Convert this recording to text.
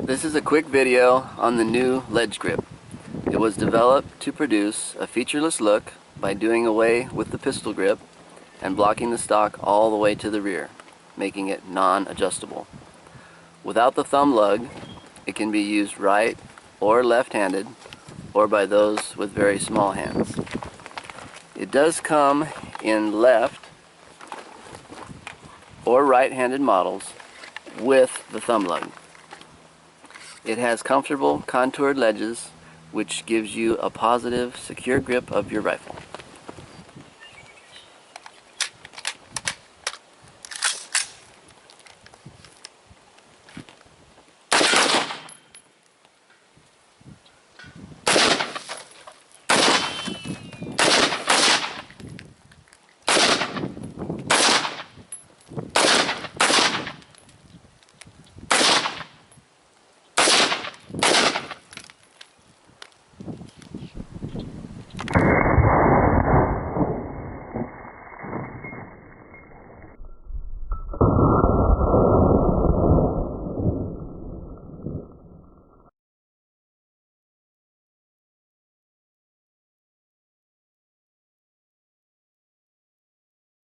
This is a quick video on the new LedgeGrip. It was developed to produce a featureless look by doing away with the pistol grip and blocking the stock all the way to the rear, making it non-adjustable. Without the thumb lug, it can be used right or left-handed, or by those with very small hands. It does come in left or right-handed models with the thumb lug. It has comfortable contoured ledges which gives you a positive, secure grip of your rifle.